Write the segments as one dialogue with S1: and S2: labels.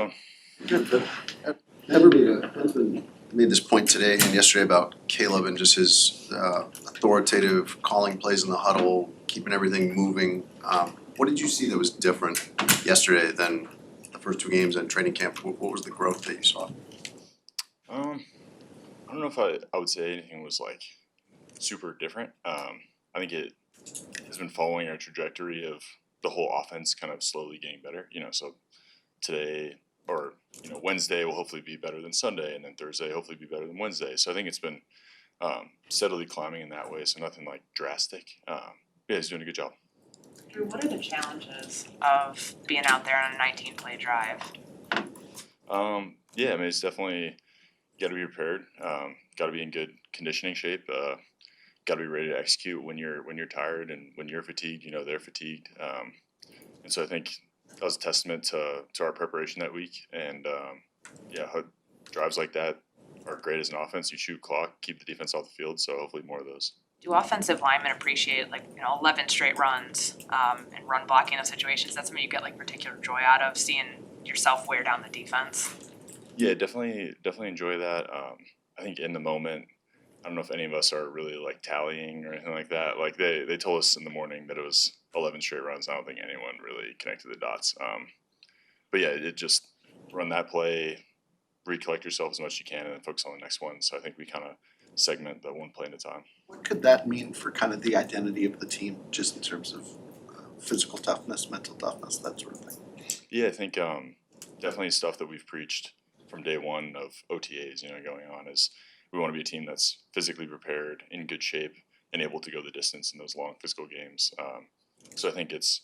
S1: going?
S2: Good. Everybody made this point today and yesterday about Caleb and just his authoritative calling plays in the huddle, keeping everything moving. What did you see that was different yesterday than the first two games and training camp? What was the growth that you saw?
S1: I don't know if I would say anything was like super different. I think it has been following our trajectory of the whole offense kind of slowly getting better. So today or Wednesday will hopefully be better than Sunday, and then Thursday hopefully be better than Wednesday. So I think it's been steadily climbing in that way. So nothing like drastic. Yeah, he's doing a good job.
S3: Drew, what are the challenges of being out there on a 19-play drive?
S1: Yeah, I mean, it's definitely got to be prepared. Got to be in good conditioning shape. Got to be ready to execute when you're tired and when you're fatigued. They're fatigued, and so I think that was a testament to our preparation that week. And drives like that are great as an offense. You shoot clock, keep the defense off the field. So hopefully more of those.
S3: Do offensive linemen appreciate 11 straight runs and run blocking in those situations? That's something you get particular joy out of, seeing yourself wear down the defense.
S1: Yeah, definitely enjoy that. I think in the moment, I don't know if any of us are really tallying or anything like that. They told us in the morning that it was 11 straight runs. I don't think anyone really connected the dots. But yeah, it just run that play, recollect yourself as much as you can, and then focus on the next one. So I think we kind of segment the one play at a time.
S4: What could that mean for kind of the identity of the team, just in terms of physical toughness, mental toughness, that sort of thing?
S1: Yeah, I think definitely stuff that we've preached from day one of OTAs, going on is we want to be a team that's physically prepared, in good shape, and able to go the distance in those long physical games. So I think it's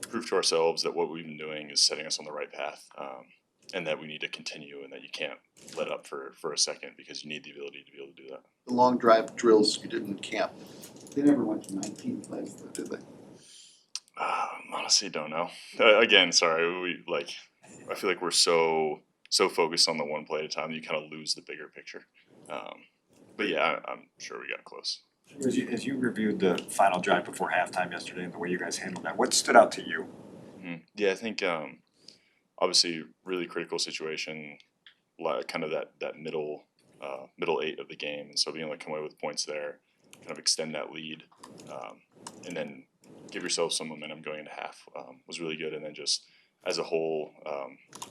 S1: proof to ourselves that what we've been doing is setting us on the right path, and that we need to continue, and that you can't let up for a second because you need the ability to be able to do that.
S4: The long drive drills you did in camp, they never went to 19 plays, did they?
S1: Honestly, don't know. Again, sorry. I feel like we're so focused on the one play at a time that you kind of lose the bigger picture. But yeah, I'm sure we got close.
S5: As you reviewed the final drive before halftime yesterday and the way you guys handled that, what stood out to you?
S1: Mm-hmm. Yeah, I think obviously really critical situation, kind of that middle eight of the game, and so being able to come away with points there, kind of extend that lead, and then give yourself some momentum going into half was really good. And then just as a whole,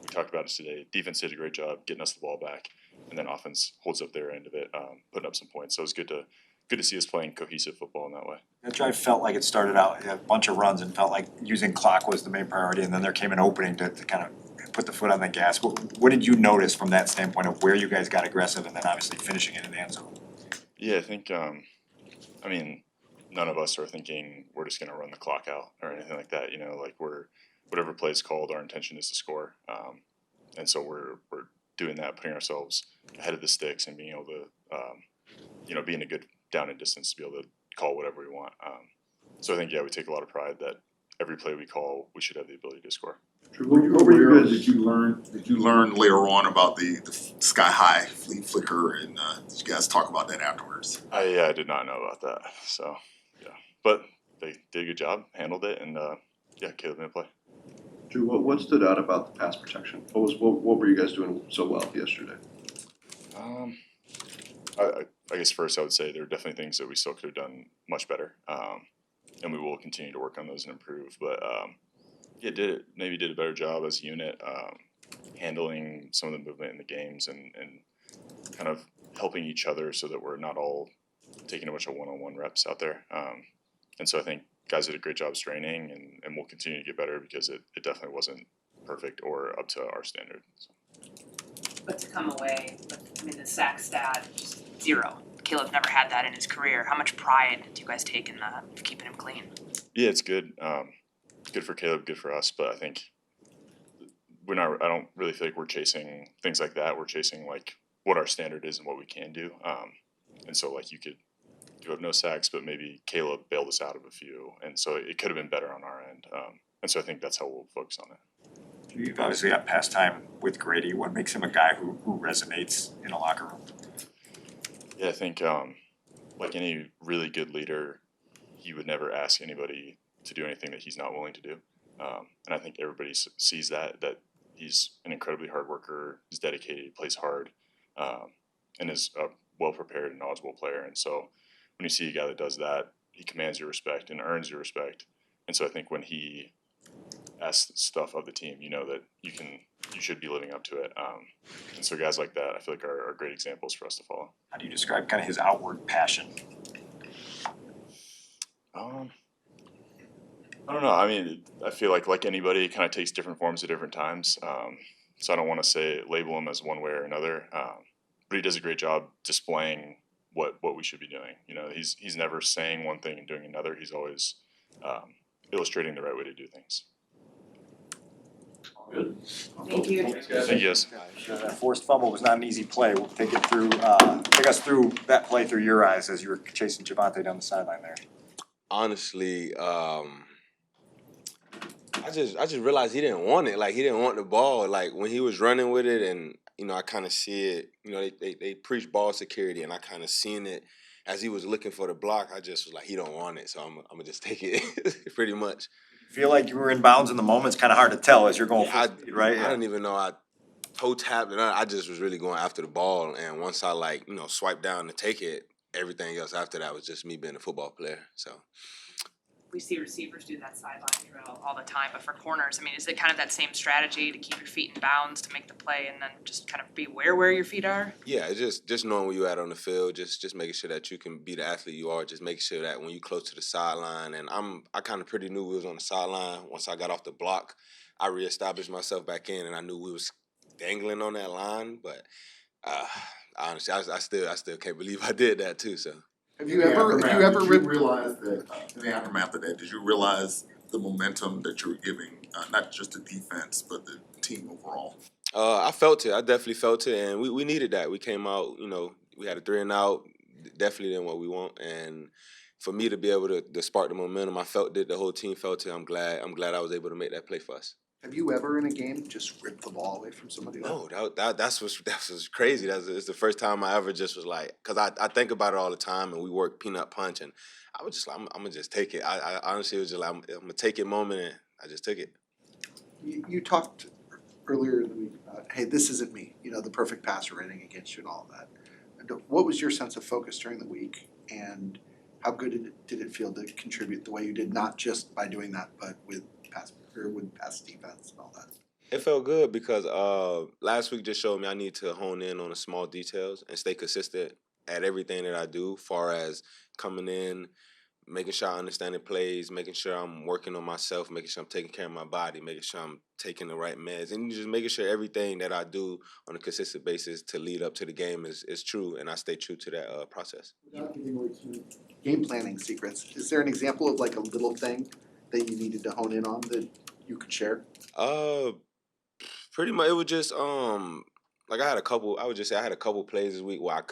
S1: we talked about it today. Defense did a great job getting us the ball back, and then offense holds up their end of it, putting up some points. So it was good to see us playing cohesive football in that way.
S5: That drive felt like it started out a bunch of runs and felt like using clock was the main priority, and then there came an opening to kind of put the foot on the gas. What did you notice from that standpoint of where you guys got aggressive and then obviously finishing it in the end zone?
S1: Yeah, I think none of us are thinking we're just going to run the clock out or anything like that. Whatever play is called, our intention is to score, and so we're doing that, putting ourselves ahead of the sticks and being able to, be in a good down and distance to be able to call whatever we want. So I think we take a lot of pride that every play we call, we should have the ability to score.
S6: What did you learn later on about the sky high flicker, and did you guys talk about that afterwards?
S1: I did not know about that. So yeah, but they did a good job, handled it, and Caleb made a play.
S2: Drew, what stood out about the pass protection? What were you guys doing so well yesterday?
S1: I guess first I would say there are definitely things that we still could have done much better, and we will continue to work on those and improve. But maybe did a better job as a unit, handling some of the movement in the games and kind of helping each other so that we're not all taking a bunch of one-on-one reps out there. And so I think guys did a great job straining, and we'll continue to get better because it definitely wasn't perfect or up to our standard. So.
S3: But to come away with, the sack stat, just 0. Caleb's never had that in his career. How much pride do you guys take in keeping him clean?
S1: Yeah, it's good. Good for Caleb, good for us. But I think I don't really feel like we're chasing things like that. We're chasing what our standard is and what we can do. And so you have no sacks, but maybe Caleb bailed us out of a few, and so it could have been better on our end. And so I think that's how we'll focus on it.
S5: You've obviously got past time with Grady. What makes him a guy who resonates in a locker room?
S1: Yeah, I think like any really good leader, he would never ask anybody to do anything that he's not willing to do. And I think everybody sees that he's an incredibly hard worker. He's dedicated. He plays hard, and is a well prepared and knowledgeable player. And so when you see a guy that does that, he commands your respect and earns your respect. And so I think when he asks stuff of the team, you know that you should be living up to it. And so guys like that, I feel like are great examples for us to follow.
S5: How do you describe kind of his outward passion?
S1: I don't know. I mean, I feel like anybody, it kind of takes different forms at different times. So I don't want to label him as one way or another. But he does a great job displaying what we should be doing. You know, he's never saying one thing and doing another. He's always illustrating the right way to do things.
S7: Good.
S3: Thank you.
S1: Thank you, guys.
S5: That forced fumble was not an easy play. We'll take us through that play through your eyes as you were chasing Javonte down the sideline there.
S8: Honestly, I just realized he didn't want it. Like, he didn't want the ball. Like, when he was running with it, and I kind of see it. They preach ball security, and I kind of seen it as he was looking for the block. I just was like, he don't want it, so I'm gonna just take it, pretty much.
S5: Feel like you were in bounds in the moment. It's kind of hard to tell as you're going full speed, right?
S8: I didn't even know I toe tapped, and I just was really going after the ball. And once I swiped down to take it, everything else after that was just me being a football player. So.
S3: We see receivers do that sideline drill all the time, but for corners, I mean, is it kind of that same strategy to keep your feet in bounds to make the play and then just kind of be aware where your feet are?
S8: Yeah, it's just knowing where you're at on the field, just making sure that you can be the athlete you are, just making sure that when you close to the sideline, and I kind of pretty knew we was on the sideline. Once I got off the block, I reestablished myself back in, and I knew we was dangling on that line, but honestly, I still can't believe I did that too, so.
S6: Did you realize that, in the aftermath of that, did you realize the momentum that you were giving, not just the defense, but the team overall?
S8: I felt it. I definitely felt it, and we needed that. We came out, we had a 3-and-out, definitely than what we want, and for me to be able to spark the momentum, I felt it. The whole team felt it. I'm glad I was able to make that play for us.
S4: Have you ever in a game just ripped the ball away from somebody else?
S8: No, that was crazy. It's the first time I ever just was like, because I think about it all the time, and we work peanut punch, and I was just like, I'm gonna just take it. I honestly was just like, I'm gonna take it moment, and I just took it.
S4: You talked earlier in the week about, hey, this isn't me, the perfect passer rating against you and all of that. And what was your sense of focus during the week, and how good did it feel to contribute the way you did, not just by doing that, but with pass defense and all that?
S8: It felt good because last week just showed me I need to hone in on the small details and stay consistent at everything that I do, far as coming in, making sure I understand the plays, making sure I'm working on myself, making sure I'm taking care of my body, making sure I'm taking the right meds, and just making sure everything that I do on a consistent basis to lead up to the game is true, and I stay true to that process.
S4: Without giving away too many game planning secrets, is there an example of like a little thing that you needed to hone in on that you could share?
S8: Pretty much it was just like I had a couple plays this week where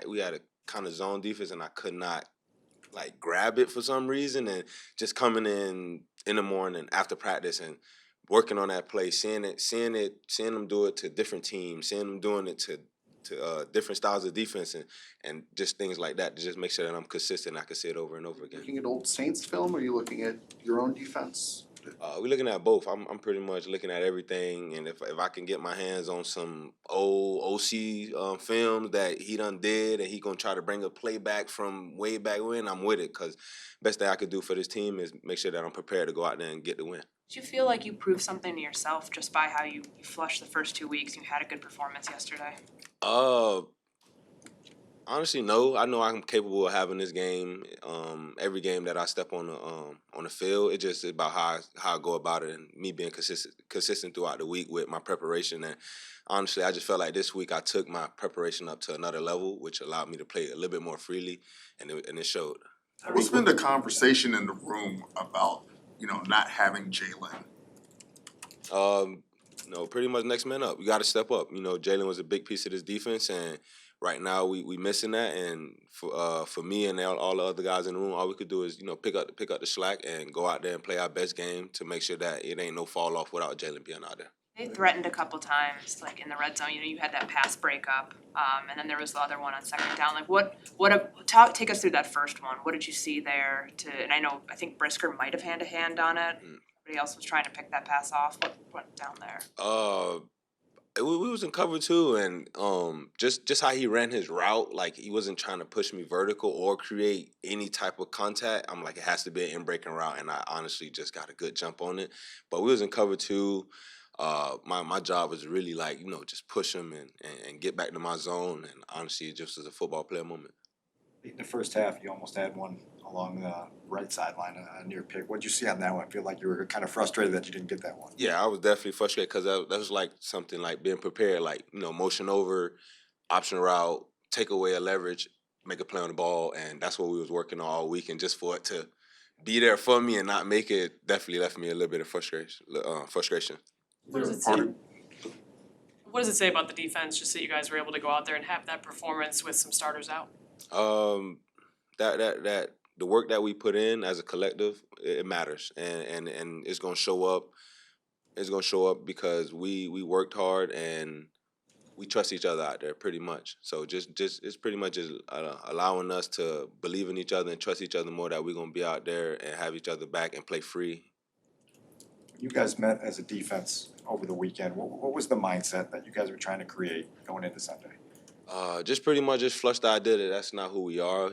S8: we had a kind of zone defense and I could not like grab it for some reason, and just coming in the morning after practice and working on that play, seeing them do it to different teams, seeing them doing it to different styles of defense, and just things like that to just make sure that I'm consistent. I can see it over and over again.
S4: Looking at old Saints film, or are you looking at your own defense?
S8: We're looking at both. I'm pretty much looking at everything, and if I can get my hands on some old OC films that he done did, and he gonna try to bring a play back from way back when, I'm with it. Cause best thing I could do for this team is make sure that I'm prepared to go out there and get the win.
S3: Did you feel like you proved something to yourself just by how you flushed the first 2 weeks? You had a good performance yesterday.
S8: Honestly, no. I know I'm capable of having this game. Every game that I step on the field, it just is about how I go about it, and me being consistent throughout the week with my preparation. And honestly, I just felt like this week I took my preparation up to another level, which allowed me to play a little bit more freely, and it showed.
S6: What's been the conversation in the room about not having Jalen?
S8: Pretty much next man up. You got to step up. Jalen was a big piece of this defense, and right now we missing that. And for me and all the other guys in the room, all we could do is pick up the slack and go out there and play our best game to make sure that it ain't no fall off without Jalen being out there.
S3: They threatened a couple times, like in the red zone. You had that pass breakup, and then there was the other one on second down. Like take us through that first one. What did you see there? And I think Brisker might have hand to hand on it. Everybody else was trying to pick that pass off. What went down there?
S8: We was in cover two, and just how he ran his route, like he wasn't trying to push me vertical or create any type of contact. I'm like, it has to be an in breaking route, and I honestly just got a good jump on it. But we was in cover two. My job was really like, just push him and get back to my zone, and honestly, it just was a football player moment.
S5: In the first half, you almost had one along the right sideline, a near pick. What'd you see on that one? I feel like you were kind of frustrated that you didn't get that one.
S8: Yeah, I was definitely frustrated because that was like something like being prepared, like, motion over, option route, take away a leverage, make a play on the ball, and that's what we was working on all week. And just for it to be there for me and not make it definitely left me a little bit of frustration.
S7: What does it say? What does it say about the defense, just that you guys were able to go out there and have that performance with some starters out?
S8: That the work that we put in as a collective, it matters, and it's gonna show up. It's gonna show up because we worked hard and we trust each other out there pretty much. So just it's pretty much just allowing us to believe in each other and trust each other more, that we're gonna be out there and have each other back and play free.
S5: You guys met as a defense over the weekend. What was the mindset that you guys were trying to create going into Sunday?
S8: Just pretty much just flush the idea that that's not who we are.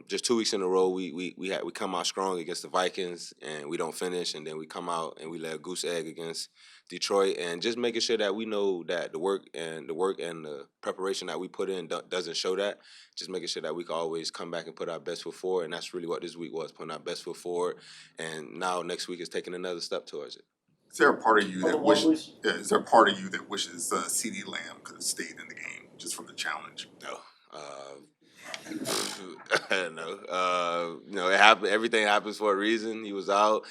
S8: Just 2 weeks in a row, we come out strong against the Vikings and we don't finish, and then we come out and we lay a goose egg against Detroit, and just making sure that we know that the work and the preparation that we put in doesn't show that. Just making sure that we can always come back and put our best foot forward, and that's really what this week was, putting our best foot forward. And now next week is taking another step towards it.
S6: Is there a part of you that wishes CeeDee Lamb could have stayed in the game just from the challenge?
S8: No. No. It happened. Everything happens for a reason. He was out.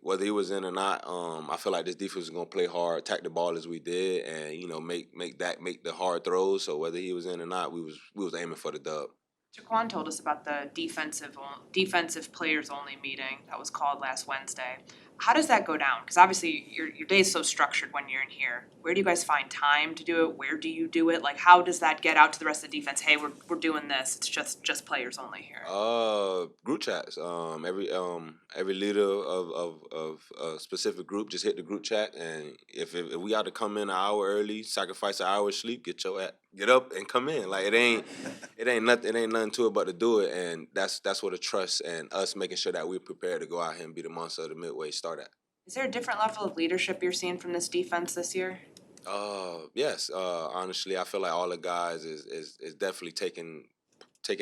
S8: Whether he was in or not, I feel like this defense was gonna play hard, attack the ball as we did, and make the hard throws. So whether he was in or not, we was aiming for the dub.
S3: Jaquan told us about the defensive players only meeting that was called last Wednesday. How does that go down? Because obviously your day is so structured when you're in here. Where do you guys find time to do it? Where do you do it? Like, how does that get out to the rest of the defense? Hey, we're doing this. It's just players only here.
S8: Group chats. Every leader of a specific group just hit the group chat, and if we got to come in an hour early, sacrifice an hour of sleep, get up and come in. Like it ain't nothing to it but to do it, and that's where the trust and us making sure that we're prepared to go out here and be the monster of the Midway start at.
S3: Is there a different level of leadership you're seeing from this defense this year?
S8: Yes. Honestly, I feel like all the guys is definitely taking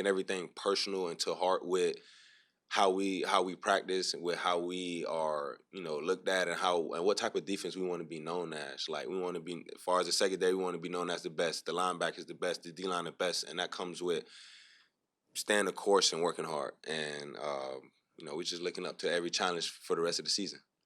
S8: everything personal and to heart with how we practice and with how we are, looked at, and what type of defense we want to be known as. Like, we want to be, as far as the secondary, we want to be known as the best. The linebackers the best, the D-line the best, and that comes with staying the course and working hard. And we're just looking up to every challenge for the rest of the season.